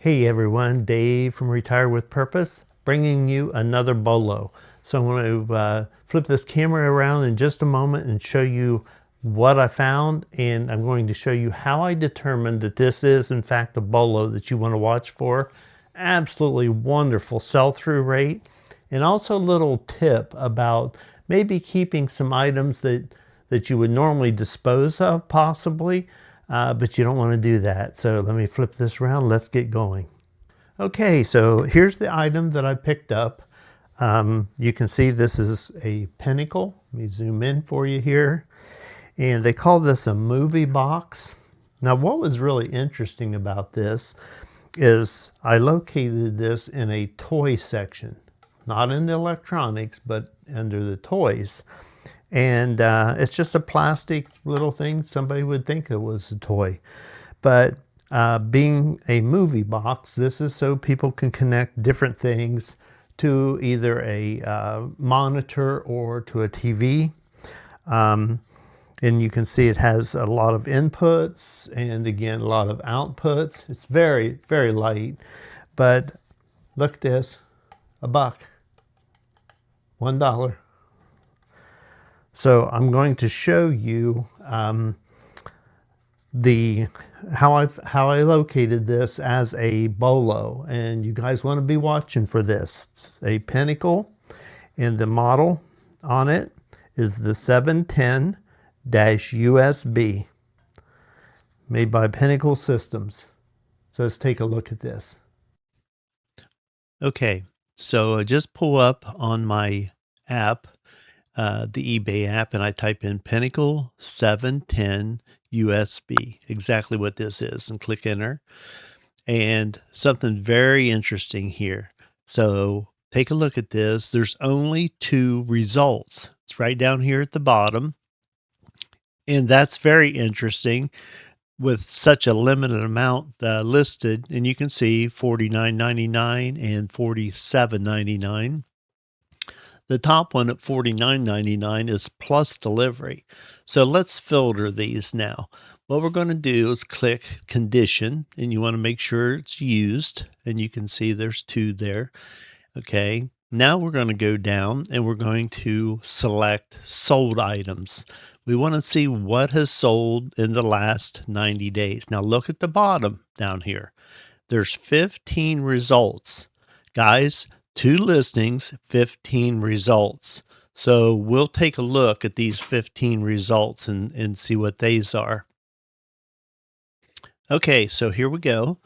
Hey everyone, Dave from Retire with Purpose, bringing you another bolo. So I'm going to flip this camera around in just a moment and show you what I found, and I'm going to show you how I determined that this is in fact a bolo that you want to watch for. Absolutely wonderful sell-through rate, and also a little tip about maybe keeping some items that you would normally dispose of possibly, but you don't want to do that. So let me flip this around. Let's get going. Okay, so here's the item that I picked up. You can see this is a pinnacle. Let me zoom in for you here. And they call this a movie box. Now, what was really interesting about this is I located this in a toy section, not in the electronics, but under the toys. And it's just a plastic little thing. Somebody would think it was a toy. But being a movie box, this is so people can connect different things to either a monitor or to a TV. And you can see it has a lot of inputs and again, a lot of outputs. It's very, very light. But look at this, $1, $1. So I'm going to show you how I located this as a bolo, and you guys want to be watching for this. It's a pinnacle, and the model on it is the 710-USB, made by Pinnacle Systems. So let's take a look at this. Okay, so I just pull up on my app, the eBay app, and I type in Pinnacle 710 USB, exactly what this is, and click enter. And something very interesting here. So take a look at this. There's only 2 results. It's right down here at the bottom. And that's very interesting with such a limited amount listed. And you can see $49.99 and $47.99. The top one at $49.99 is plus delivery. So let's filter these now. What we're going to do is click condition, and you want to make sure it's used, and you can see there's 2 there. Okay, now we're going to go down and we're going to select sold items. We want to see what has sold in the last 90 days. Now look at the bottom down here. There's 15 results. Guys, 2 listings, 15 results. So we'll take a look at these 15 results and see what these are. Okay, so here we go.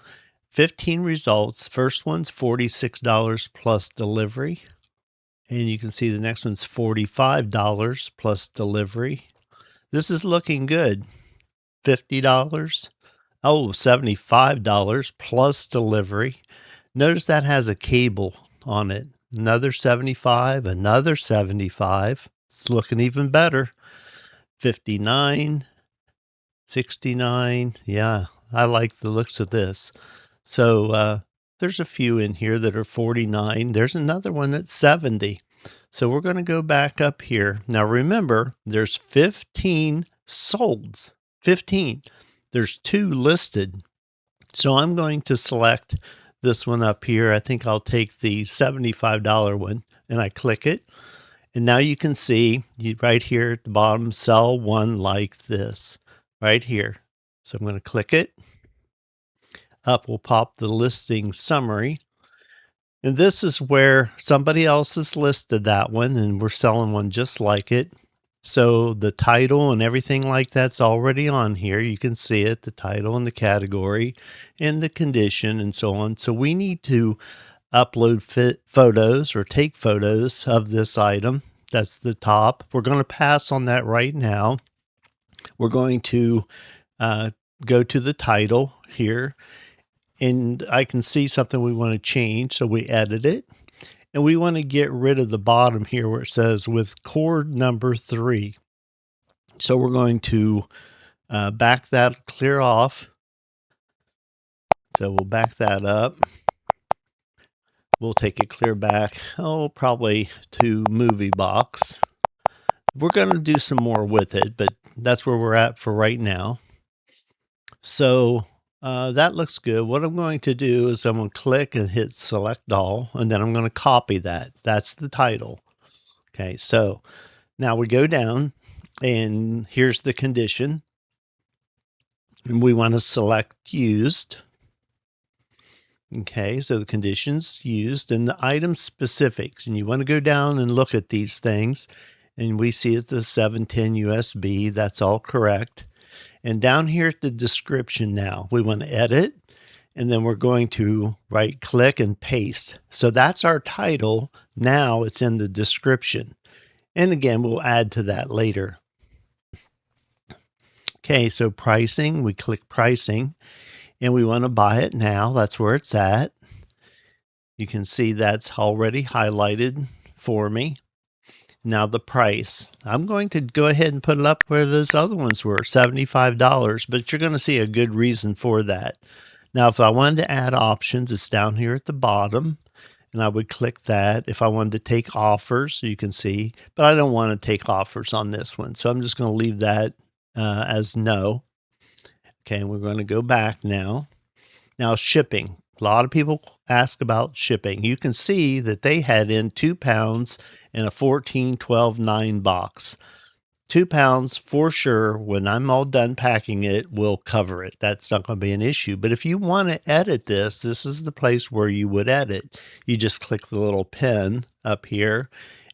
15 results. First one's $46 plus delivery. And you can see the next one's $45 plus delivery. This is looking good. $50. Oh, $75 plus delivery. Notice that has a cable on it. Another 75, another 75. It's looking even better. 59, 69. Yeah, I like the looks of this. So there's a few in here that are 49. There's another one that's 70. So we're going to go back up here. Now remember, there's 15 solds. 15. There's 2 listed. So I'm going to select this one up here. I think I'll take the $75 one, and I click it. And now you can see right here at the bottom, sell one like this right here. So I'm going to click it. Up will pop the listing summary. And this is where somebody else has listed that one, and we're selling one just like it. So the title and everything like that's already on here. You can see it, the title and the category and the condition and so on. So we need to upload photos or take photos of this item. That's the top. We're going to pass on that right now. We're going to go to the title here, and I can see something we want to change. So we edit it. And we want to get rid of the bottom here where it says with cord number 3. So we're going to back that clear off. So we'll back that up. We'll take it clear back, probably to movie box. We're going to do some more with it, but that's where we're at for right now. So That looks good. What I'm going to do is I'm going to click and hit select all, and then I'm going to copy that. That's the title. Okay, so now we go down, and here's the condition. And we want to select used. Okay, so the conditions used and the item specifics. And you want to go down and look at these things. And we see it's the 710 USB. That's all correct. And down here at the description now, we want to edit. And then we're going to right click and paste. So that's our title. Now it's in the description. And again, we'll add to that later. Okay, so pricing, we click pricing and we want to buy it now. That's where it's at. You can see that's already highlighted for me. Now the price, I'm going to go ahead and put it up where those other ones were, $75, but you're going to see a good reason for that. Now, if I wanted to add options, it's down here at the bottom, and I would click that. If I wanted to take offers, you can see, but I don't want to take offers on this one. So I'm just going to leave that as no. Okay, and we're going to go back now. Now, shipping. A lot of people ask about shipping. You can see that they had in 2 pounds in a 14, 12, 9 box. 2 pounds for sure, when I'm all done packing it, will cover it. That's not going to be an issue. But if you want to edit this, this is the place where you would edit. You just click the little pen up here,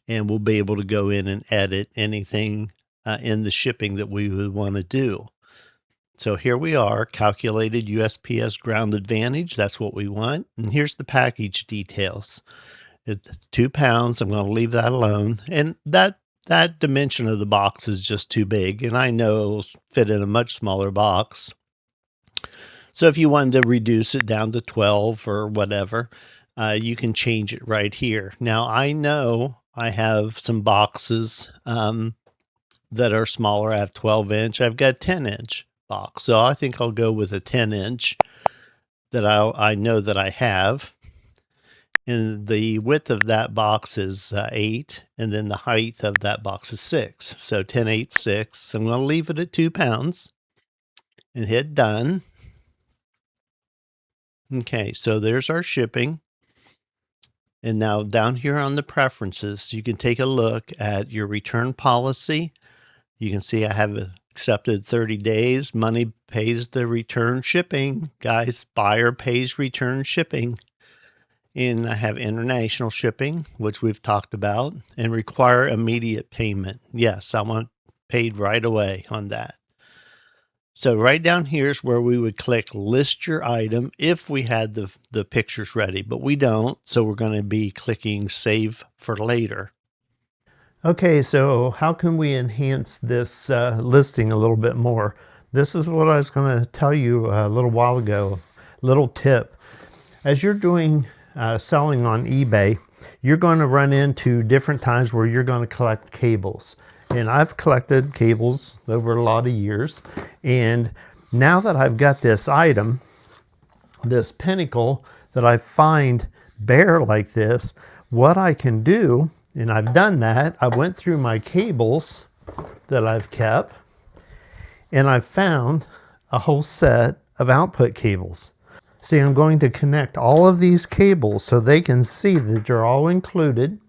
and we'll be able to go in and edit anything in the shipping that we would want to do. So here we are, calculated USPS ground advantage. That's what we want. And here's the package details. It's 2 pounds. I'm going to leave that alone. And that dimension of the box is just too big. And I know it'll fit in a much smaller box. So if you wanted to reduce it down to 12 or whatever, you can change it right here. Now, I know I have some boxes that are smaller. I have 12-inch. I've got 10-inch. Box. So I think I'll go with a 10-inch that I know that I have. And the width of that box is 8, and then the height of that box is 6. So 10, 8, 6. I'm going to leave it at 2 pounds and hit done. Okay, so there's our shipping. And now down here on the preferences, you can take a look at your return policy. You can see I have accepted 30 days. Money pays the return shipping. Guys, buyer pays return shipping. And I have international shipping, which we've talked about, and require immediate payment. Yes, I want paid right away on that. So right down here is where we would click list your item if we had the pictures ready, but we don't. So we're going to be clicking save for later. Okay, so how can we enhance this listing a little bit more? This is what I was going to tell you a little while ago, little tip. As you're doing selling on eBay, you're going to run into different times where you're going to collect cables. And I've collected cables over a lot of years. And now that I've got this item, this pinnacle that I find bare like this, what I can do, and I've done that, I went through my cables that I've kept, and I've found a whole set of output cables. See, I'm going to connect all of these cables so they can see that they're all included,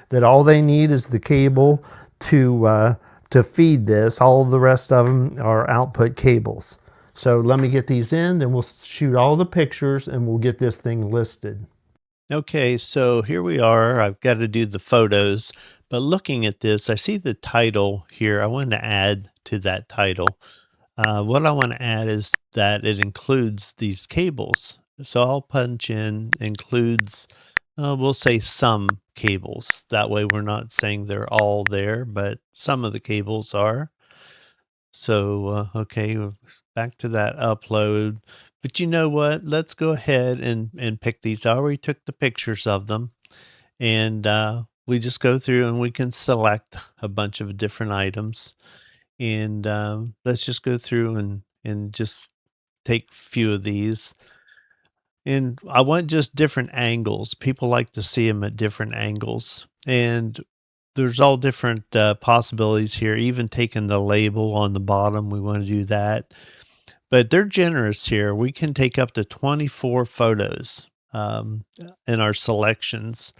that all they need is the cable to feed this. All the rest of them are output cables. So let me get these in, then we'll shoot all the pictures and we'll get this thing listed. Okay, so here we are. I've got to do the photos, but looking at this, I see the title here. I want to add to that title. What I want to add is that it includes these cables. So I'll punch in includes, we'll say some cables. That way we're not saying they're all there, but some of the cables are. So, okay, back to that upload. But you know what? Let's go ahead and pick these. I already took the pictures of them. And we just go through and we can select a bunch of different items. And let's just go through and just take a few of these. And I want just different angles. People like to see them at different angles. And there's all different possibilities here. Even taking the label on the bottom, we want to do that. but they're generous here. We can take up to 24 photos in our selections.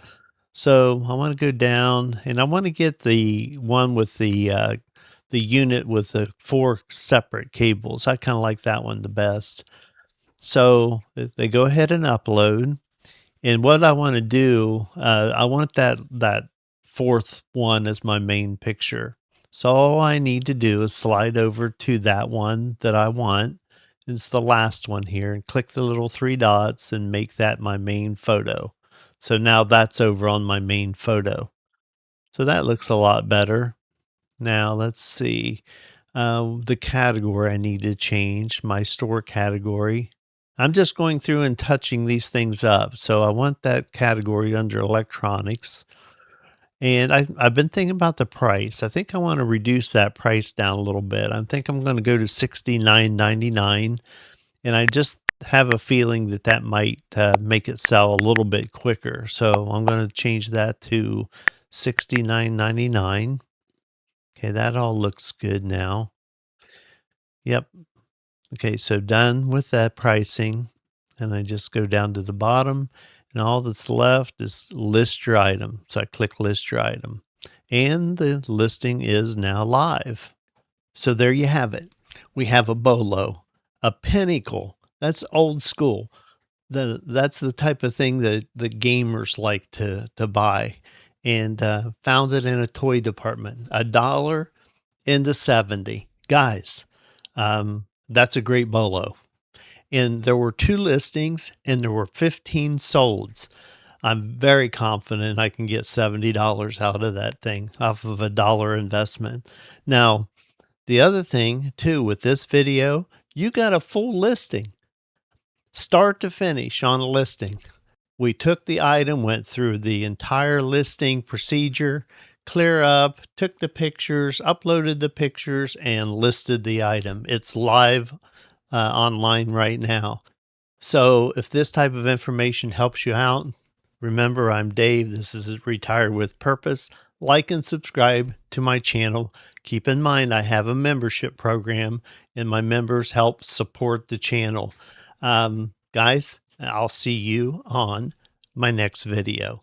So I want to go down and I want to get the one with the unit with the 4 separate cables. I kind of like that one the best. So they go ahead and upload. And what I want to do, I want that fourth one as my main picture. So all I need to do is slide over to that one that I want. It's the last one here, and click the little 3 dots and make that my main photo. So now that's over on my main photo. So that looks a lot better. Now let's see. The category I need to change, my store category. I'm just going through and touching these things up. So I want that category under electronics. And I've been thinking about the price. I think I want to reduce that price down a little bit. I think I'm going to go to $69.99. And I just have a feeling that that might make it sell a little bit quicker. So I'm going to change that to $69.99. Okay, that all looks good now. Yep. Okay, so done with that pricing. And I just go down to the bottom, and all that's left is list your item. So I click list your item. And the listing is now live. So there you have it. We have a bolo, a pinnacle. That's old school. That's the type of thing that the gamers like to buy. And found it in a toy department. $1 into 70. Guys, that's a great bolo. And there were 2 listings and there were 15 solds. I'm very confident I can get $70 out of that thing off of $1 investment. Now, the other thing too with this video, you got a full listing, start to finish on a listing. We took the item, went through the entire listing procedure, clear up, took the pictures, uploaded the pictures, and listed the item. It's live online right now. So if this type of information helps you out, remember I'm Dave. This is Retired with Purpose. Like and subscribe to my channel. Keep in mind I have a membership program and my members help support the channel. Guys, I'll see you on my next video.